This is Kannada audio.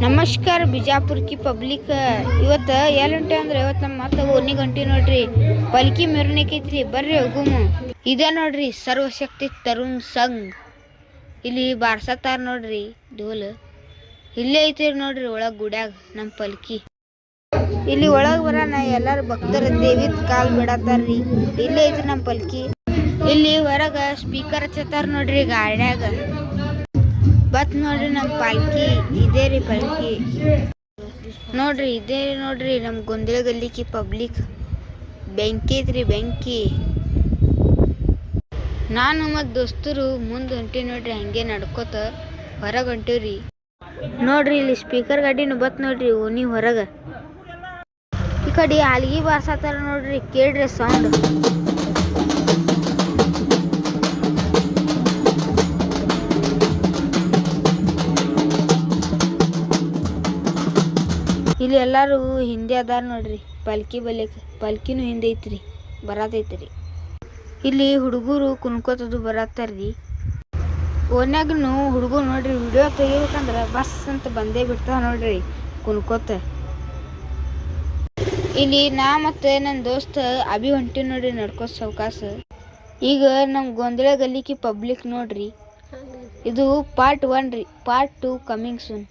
ನಮಸ್ಕಾರ ಬಿಜಾಪುರ ಕಿ ಪಬ್ಲಿಕ್. ಇವತ್ತು ಎಲ್ಲಂಟೆ ಅಂದ್ರೆ ಇವತ್ತು ನಮ್ಮ ಮತ್ತೆ ಓನಿ ಗಂಟಿ ನೋಡ್ರಿ ಪಲ್ಕಿ ಮೆರವಣಿಗೆ ಐತ್ರಿ. ಬರ್ರಿ ಹೋಗುಮ. ಇದ ನೋಡ್ರಿ ಸರ್ವಶಕ್ತಿ ತರುಣ್ ಸಂಘ್. ಇಲ್ಲಿ ಬಾರ್ಸತ್ತಾರ ನೋಡ್ರಿ ಡೋಲ್. ಇಲ್ಲೇ ಐತಿ ನೋಡ್ರಿ ಒಳಗ್ ಗುಡ್ಯಾಗ ನಮ್ಮ ಪಲ್ಕಿ. ಇಲ್ಲಿ ಒಳಗೆ ಬರೋಣ ಎಲ್ಲಾರು ಭಕ್ತರ ದೇವಿದ ಕಾಲ್ ಬಿಡತ್ತಾರ್ರಿ. ಇಲ್ಲೇ ಐತಿ ನಮ್ಮ ಪಲ್ಕಿ. ಇಲ್ಲಿ ಹೊರಗ ಸ್ಪೀಕರ್ ಹಚ್ಚತ್ತಾರ ನೋಡ್ರಿ ಗಾಡ್ಯಾಗ. ಬತ್ ನೋಡ್ರಿ ನಮ್ಮ ಪಾಲ್ಕಿ. ಇದೇ ರೀ ಪಲ್ಕಿ ನೋಡ್ರಿ. ಇದೇ ನೋಡ್ರಿ ನಮ್ಮ ಗೊಂದಲ ಗಲ್ಲಿಕಿ ಪಬ್ಲಿಕ್. ಬೆಂಕಿ ಐತ್ರಿ ಬೆಂಕಿ. ನಾನು ಮತ್ತು ದೋಸ್ತರು ಮುಂದೆ ಹೊಂಟೀವಿ ನೋಡ್ರಿ. ಹಂಗೆ ನಡ್ಕೋತ ಹೊರಗೆ ಹೊಂಟೀವ್ರಿ. ನೋಡ್ರಿ ಇಲ್ಲಿ ಸ್ಪೀಕರ್ ಗಾಡಿನೂ ಬತ್ ನೋಡ್ರಿ ಓನಿ ಹೊರಗ. ಈ ಕಡೆ ಆಲ್ಗಿ ಬಾರ್ಸತ್ತಾರ ನೋಡ್ರಿ. ಕೇಳ್ರಿ ಸೌಂಡ್. ಇಲ್ಲಿ ಎಲ್ಲರೂ ಹಿಂದೆ ಅದಾರ ನೋಡ್ರಿ ಪಲ್ಕಿ ಬಲಿಕ್. ಪಲ್ಕಿನೂ ಹಿಂದೆ ಐತ್ರಿ ಬರತೈತ್ರಿ. ಇಲ್ಲಿ ಹುಡುಗರು ಕುಣ್ಕೋತದು ಬರತ್ತಾರ್ರಿ. ಓನ್ಯಾಗನು ಹುಡುಗರು ನೋಡ್ರಿ ವಿಡಿಯೋ ತೆಗಿಬೇಕಂದ್ರೆ ಬಸ್ ಅಂತ ಬಂದೇ ಬಿಡ್ತಾವ ನೋಡ್ರಿ ಕುಣ್ಕೋತ. ಇಲ್ಲಿ ನಾ ಮತ್ತು ನನ್ನ ದೋಸ್ತ ಅಭಿ ಹೊಂಟಿ ನೋಡ್ರಿ ನಡ್ಕೋತ ಸೌಕಾಸ. ಈಗ ನಮ್ಮ ಗೊಂದಲ ಗಲ್ಲಿಕಿ ಪಬ್ಲಿಕ್ ನೋಡ್ರಿ. ಇದು ಪಾರ್ಟ್ 1 ರೀ. Part 2 coming soon.